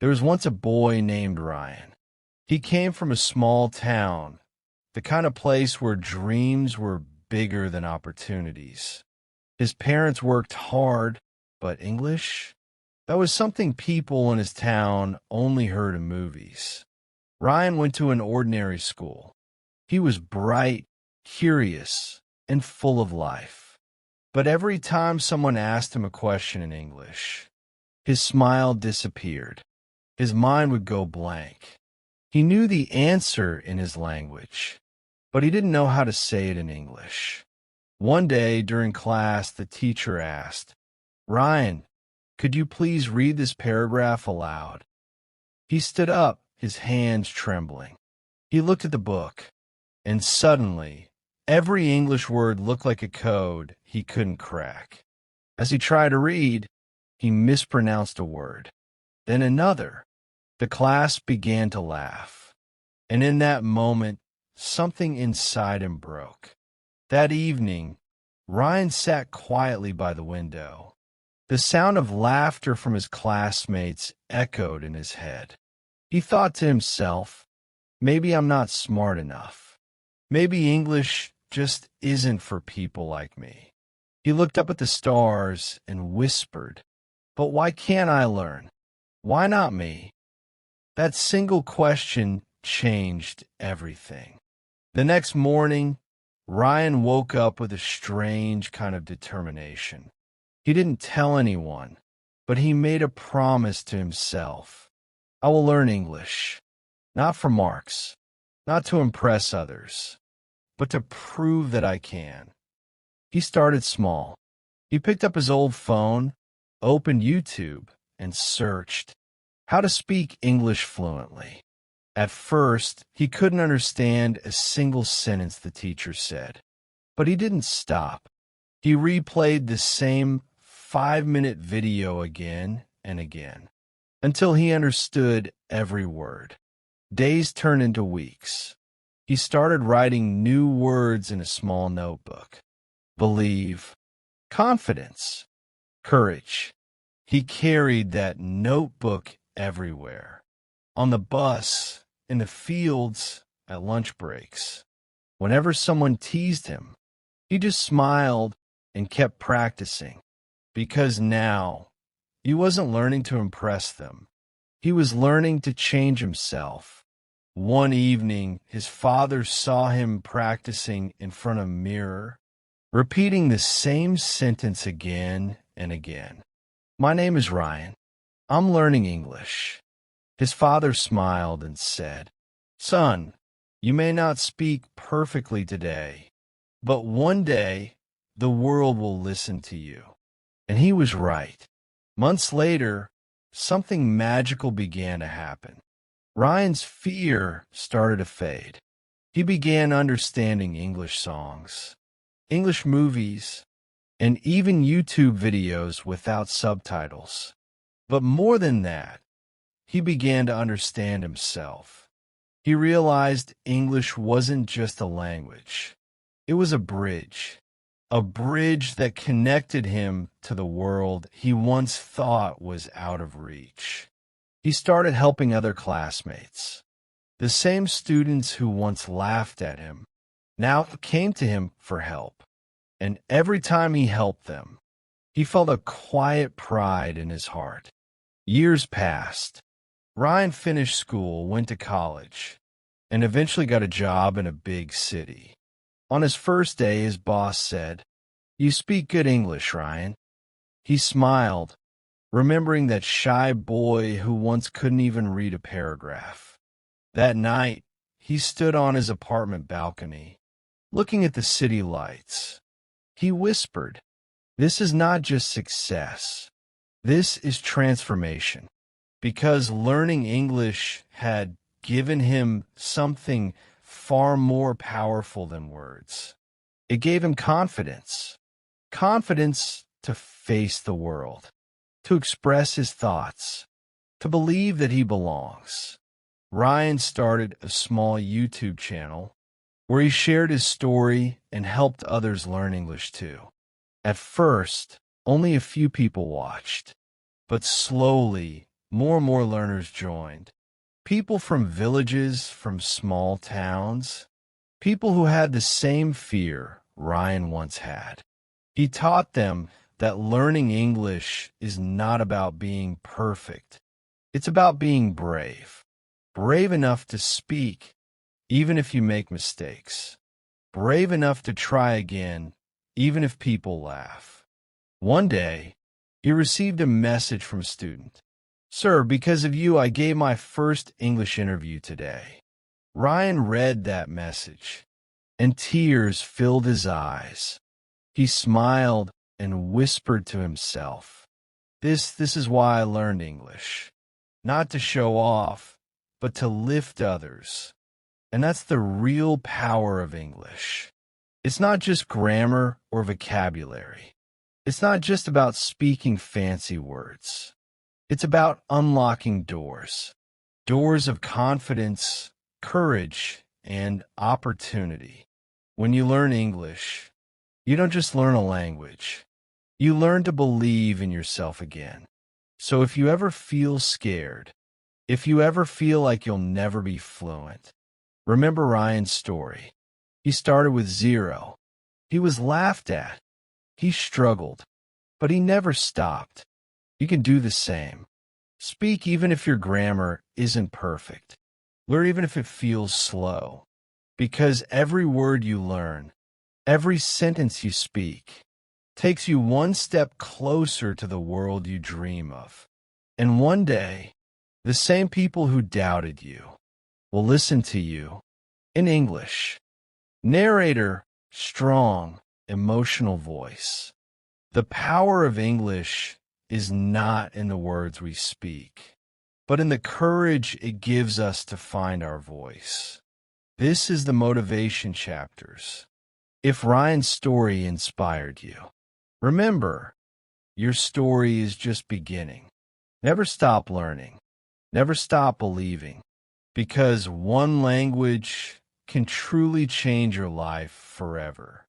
There was once a boy named Ryan. He came from a small town, the kind of place where dreams were bigger than opportunities. His parents worked hard, but English? That was something people in his town only heard in movies. Ryan went to an ordinary school. He was bright, curious, and full of life. But every time someone asked him a question in English, his smile disappeared. His mind would go blank. He knew the answer in his language, but he didn't know how to say it in English. One day during class, the teacher asked, "Ryan, could you please read this paragraph aloud?" He stood up, his hands trembling. He looked at the book, and suddenly, every English word looked like a code he couldn't crack. As he tried to read, he mispronounced a word, then another. The class began to laugh, and in that moment, something inside him broke. That evening, Ryan sat quietly by the window. The sound of laughter from his classmates echoed in his head. He thought to himself, maybe I'm not smart enough. Maybe English just isn't for people like me. He looked up at the stars and whispered, "But why can't I learn? Why not me?" That single question changed everything. The next morning, Ryan woke up with a strange kind of determination. He didn't tell anyone, but he made a promise to himself. I will learn English, not for marks, not to impress others, but to prove that I can. He started small. He picked up his old phone, opened YouTube, and searched how to speak English fluently. At first, he couldn't understand a single sentence the teacher said, but he didn't stop. He replayed the same 5-minute video again and again, until he understood every word. Days turned into weeks. He started writing new words in a small notebook. Believe, confidence, courage. He carried that notebook everywhere. On the bus, in the fields, at lunch breaks. Whenever someone teased him, he just smiled and kept practicing. Because now, he wasn't learning to impress them. He was learning to change himself. One evening, his father saw him practicing in front of a mirror, repeating the same sentence again and again. "My name is Ryan. I'm learning English." His father smiled and said, "Son, you may not speak perfectly today, but one day the world will listen to you." And he was right. Months later, something magical began to happen. Ryan's fear started to fade. He began understanding English songs, English movies, and even YouTube videos without subtitles. But more than that, he began to understand himself. He realized English wasn't just a language. It was a bridge that connected him to the world he once thought was out of reach. He started helping other classmates. The same students who once laughed at him now came to him for help. And every time he helped them, he felt a quiet pride in his heart. Years passed. Ryan finished school, went to college, and eventually got a job in a big city. On his first day, his boss said, "You speak good English, Ryan." He smiled, remembering that shy boy who once couldn't even read a paragraph. That night, he stood on his apartment balcony, looking at the city lights. He whispered, "This is not just success. This is transformation." Because learning English had given him something far more powerful than words. It gave him confidence. Confidence to face the world, to express his thoughts, to believe that he belongs. Ryan started a small YouTube channel where he shared his story and helped others learn English too. At first, only a few people watched, but slowly, More and more learners joined. People from villages, from small towns, people who had the same fear Ryan once had. He taught them that learning English is not about being perfect. It's about being brave. Brave enough to speak, even if you make mistakes. Brave enough to try again, even if people laugh. One day, he received a message from a student. "Sir, because of you, I gave my first English interview today." Ryan read that message, and tears filled his eyes. He smiled and whispered to himself, This is why I learned English. Not to show off, but to lift others. And that's the real power of English. It's not just grammar or vocabulary. It's not just about speaking fancy words. It's about unlocking doors. Doors of confidence, courage, and opportunity. When you learn English, you don't just learn a language. You learn to believe in yourself again. So if you ever feel scared, if you ever feel like you'll never be fluent, remember Ryan's story. He started with 0. He was laughed at. He struggled, but he never stopped. You can do the same. Speak even if your grammar isn't perfect. Learn even if it feels slow. Because every word you learn, every sentence you speak, takes you one step closer to the world you dream of. And one day, the same people who doubted you will listen to you in English. Narrator, strong, emotional voice. The power of English is not in the words we speak, but in the courage it gives us to find our voice. This is the motivation chapters. If Ryan's story inspired you, remember, your story is just beginning. Never stop learning. Never stop believing. Because one language can truly change your life forever.